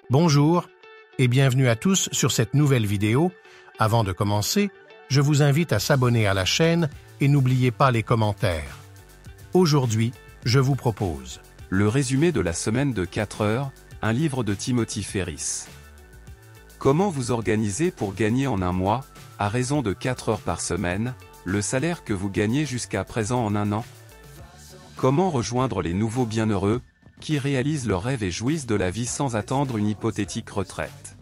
Bonjour et bienvenue à tous sur cette nouvelle vidéo. Avant de commencer, je vous invite à s'abonner à la chaîne et n'oubliez pas les commentaires. Aujourd'hui, je vous propose le résumé de la semaine de 4 heures, un livre de Timothy Ferriss. Comment vous organiser pour gagner en un mois, à raison de 4 heures par semaine, le salaire que vous gagnez jusqu'à présent en un an? Comment rejoindre les nouveaux bienheureux, qui réalisent leurs rêves et jouissent de la vie sans attendre une hypothétique retraite?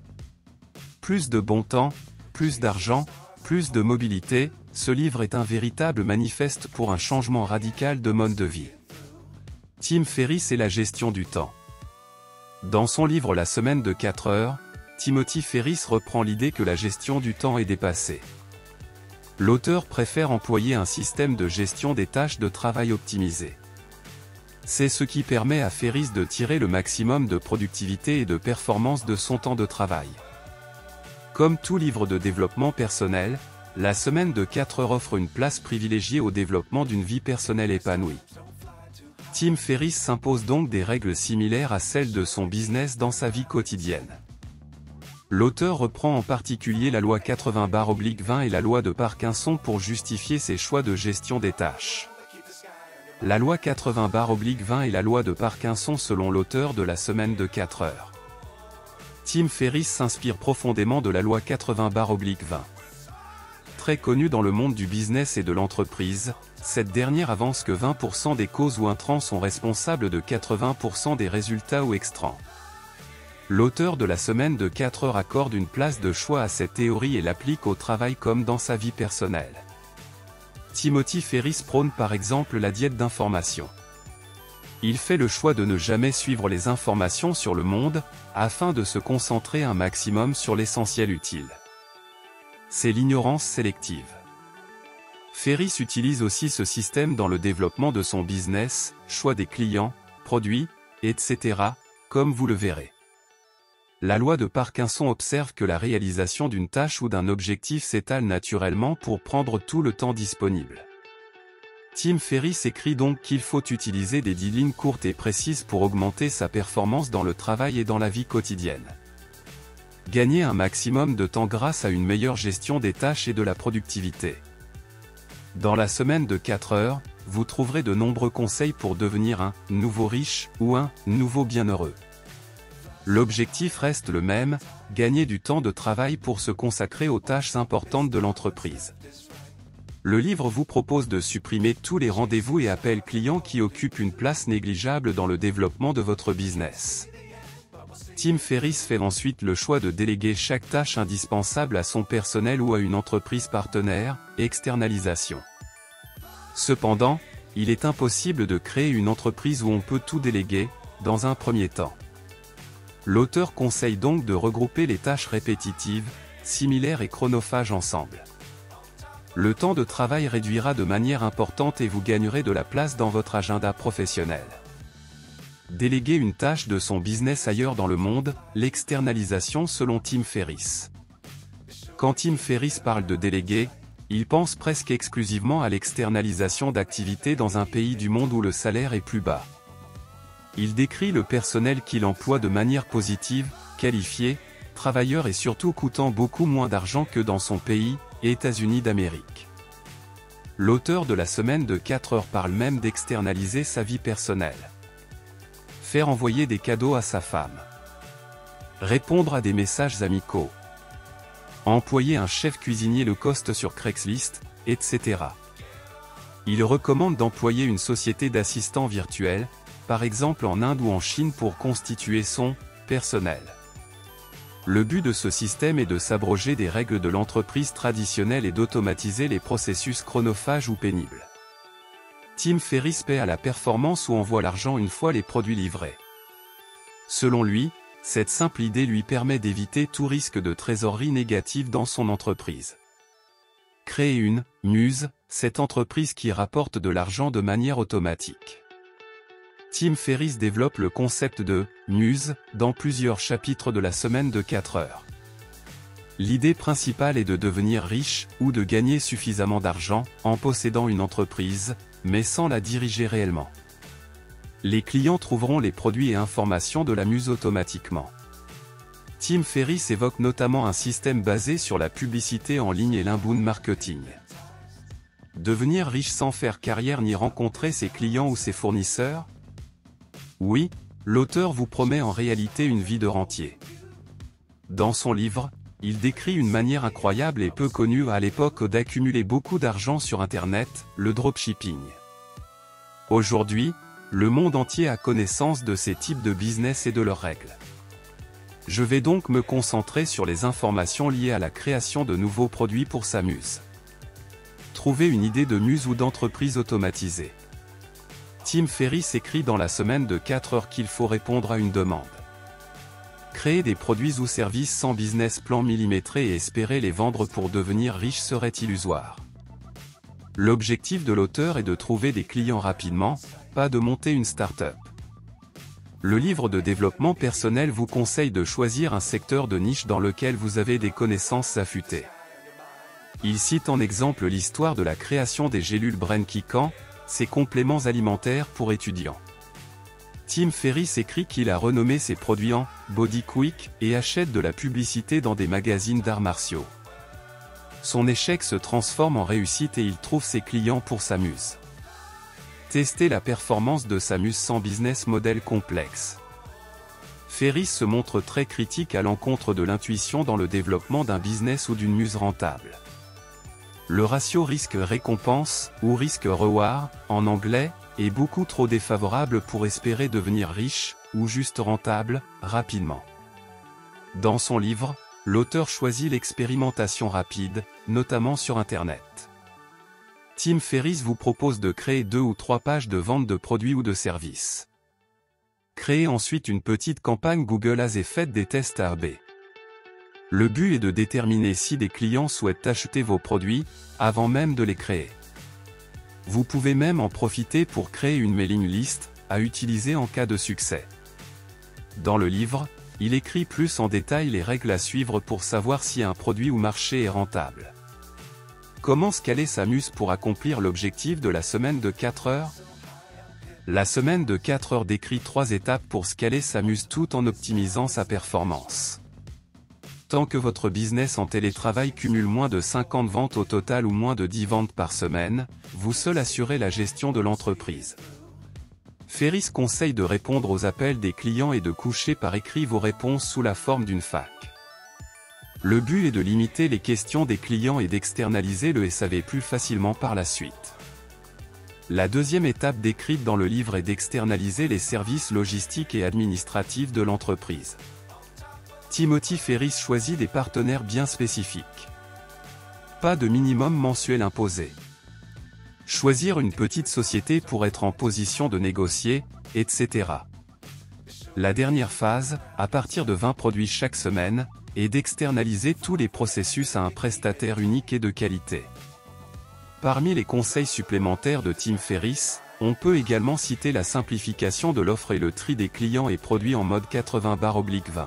Plus de bon temps, plus d'argent, plus de mobilité, ce livre est un véritable manifeste pour un changement radical de mode de vie. Tim Ferriss et la gestion du temps. Dans son livre La semaine de 4 heures, Timothy Ferriss reprend l'idée que la gestion du temps est dépassée. L'auteur préfère employer un système de gestion des tâches de travail optimisé. C'est ce qui permet à Ferriss de tirer le maximum de productivité et de performance de son temps de travail. Comme tout livre de développement personnel, la semaine de 4 heures offre une place privilégiée au développement d'une vie personnelle épanouie. Tim Ferriss s'impose donc des règles similaires à celles de son business dans sa vie quotidienne. L'auteur reprend en particulier la loi 80/20 et la loi de Parkinson pour justifier ses choix de gestion des tâches. La loi 80/20 et la loi de Parkinson selon l'auteur de la semaine de 4 heures. Tim Ferriss s'inspire profondément de la loi 80/20. Très connue dans le monde du business et de l'entreprise, cette dernière avance que 20% des causes ou intrants sont responsables de 80% des résultats ou extrants. L'auteur de la semaine de 4 heures accorde une place de choix à cette théorie et l'applique au travail comme dans sa vie personnelle. Timothy Ferriss prône par exemple la diète d'information. Il fait le choix de ne jamais suivre les informations sur le monde, afin de se concentrer un maximum sur l'essentiel utile. C'est l'ignorance sélective. Ferriss utilise aussi ce système dans le développement de son business, choix des clients, produits, etc., comme vous le verrez. La loi de Parkinson observe que la réalisation d'une tâche ou d'un objectif s'étale naturellement pour prendre tout le temps disponible. Tim Ferriss écrit donc qu'il faut utiliser des 10 lignes courtes et précises pour augmenter sa performance dans le travail et dans la vie quotidienne. Gagner un maximum de temps grâce à une meilleure gestion des tâches et de la productivité. Dans la semaine de 4 heures, vous trouverez de nombreux conseils pour devenir un nouveau riche ou un nouveau bienheureux. L'objectif reste le même, gagner du temps de travail pour se consacrer aux tâches importantes de l'entreprise. Le livre vous propose de supprimer tous les rendez-vous et appels clients qui occupent une place négligeable dans le développement de votre business. Tim Ferriss fait ensuite le choix de déléguer chaque tâche indispensable à son personnel ou à une entreprise partenaire, externalisation. Cependant, il est impossible de créer une entreprise où on peut tout déléguer, dans un premier temps. L'auteur conseille donc de regrouper les tâches répétitives, similaires et chronophages ensemble. Le temps de travail réduira de manière importante et vous gagnerez de la place dans votre agenda professionnel. Déléguer une tâche de son business ailleurs dans le monde, l'externalisation selon Tim Ferriss. Quand Tim Ferriss parle de déléguer, il pense presque exclusivement à l'externalisation d'activités dans un pays du monde où le salaire est plus bas. Il décrit le personnel qu'il emploie de manière positive, qualifié, travailleur et surtout coûtant beaucoup moins d'argent que dans son pays, États-Unis d'Amérique. L'auteur de la semaine de 4 heures parle même d'externaliser sa vie personnelle. Faire envoyer des cadeaux à sa femme. Répondre à des messages amicaux. Employer un chef cuisinier low cost sur Craigslist, etc. Il recommande d'employer une société d'assistants virtuels, par exemple en Inde ou en Chine pour constituer son personnel. Le but de ce système est de s'abroger des règles de l'entreprise traditionnelle et d'automatiser les processus chronophages ou pénibles. Tim Ferriss paie à la performance ou envoie l'argent une fois les produits livrés. Selon lui, cette simple idée lui permet d'éviter tout risque de trésorerie négative dans son entreprise. Créer une muse, cette entreprise qui rapporte de l'argent de manière automatique. Tim Ferriss développe le concept de muse dans plusieurs chapitres de la semaine de 4 heures. L'idée principale est de devenir riche ou de gagner suffisamment d'argent en possédant une entreprise, mais sans la diriger réellement. Les clients trouveront les produits et informations de la muse automatiquement. Tim Ferriss évoque notamment un système basé sur la publicité en ligne et l'inbound marketing. Devenir riche sans faire carrière ni rencontrer ses clients ou ses fournisseurs? Oui, l'auteur vous promet en réalité une vie de rentier. Dans son livre, il décrit une manière incroyable et peu connue à l'époque d'accumuler beaucoup d'argent sur Internet, le dropshipping. Aujourd'hui, le monde entier a connaissance de ces types de business et de leurs règles. Je vais donc me concentrer sur les informations liées à la création de nouveaux produits pour sa muse. Trouver une idée de muse ou d'entreprise automatisée. Tim Ferriss écrit dans la semaine de 4 heures qu'il faut répondre à une demande. Créer des produits ou services sans business plan millimétré et espérer les vendre pour devenir riche serait illusoire. L'objectif de l'auteur est de trouver des clients rapidement, pas de monter une start-up. Le livre de développement personnel vous conseille de choisir un secteur de niche dans lequel vous avez des connaissances affûtées. Il cite en exemple l'histoire de la création des gélules Brain Kikan, ses compléments alimentaires pour étudiants. Tim Ferriss écrit qu'il a renommé ses produits en « Body Quick » et achète de la publicité dans des magazines d'arts martiaux. Son échec se transforme en réussite et il trouve ses clients pour sa muse. Tester la performance de sa muse sans business model complexe. Ferriss se montre très critique à l'encontre de l'intuition dans le développement d'un business ou d'une muse rentable. Le ratio risque-récompense, ou risque-reward, en anglais, est beaucoup trop défavorable pour espérer devenir riche, ou juste rentable, rapidement. Dans son livre, l'auteur choisit l'expérimentation rapide, notamment sur Internet. Tim Ferriss vous propose de créer 2 ou 3 pages de vente de produits ou de services. Créez ensuite une petite campagne Google Ads et faites des tests A/B. Le but est de déterminer si des clients souhaitent acheter vos produits, avant même de les créer. Vous pouvez même en profiter pour créer une mailing list, à utiliser en cas de succès. Dans le livre, il écrit plus en détail les règles à suivre pour savoir si un produit ou marché est rentable. Comment scaler sa muse pour accomplir l'objectif de la semaine de 4 heures? La semaine de 4 heures décrit 3 étapes pour scaler sa muse tout en optimisant sa performance. Tant que votre business en télétravail cumule moins de 50 ventes au total ou moins de 10 ventes par semaine, vous seul assurez la gestion de l'entreprise. Ferriss conseille de répondre aux appels des clients et de coucher par écrit vos réponses sous la forme d'une FAQ. Le but est de limiter les questions des clients et d'externaliser le SAV plus facilement par la suite. La deuxième étape décrite dans le livre est d'externaliser les services logistiques et administratifs de l'entreprise. Timothy Ferriss choisit des partenaires bien spécifiques. Pas de minimum mensuel imposé. Choisir une petite société pour être en position de négocier, etc. La dernière phase, à partir de 20 produits chaque semaine, est d'externaliser tous les processus à un prestataire unique et de qualité. Parmi les conseils supplémentaires de Tim Ferriss, on peut également citer la simplification de l'offre et le tri des clients et produits en mode 80/20.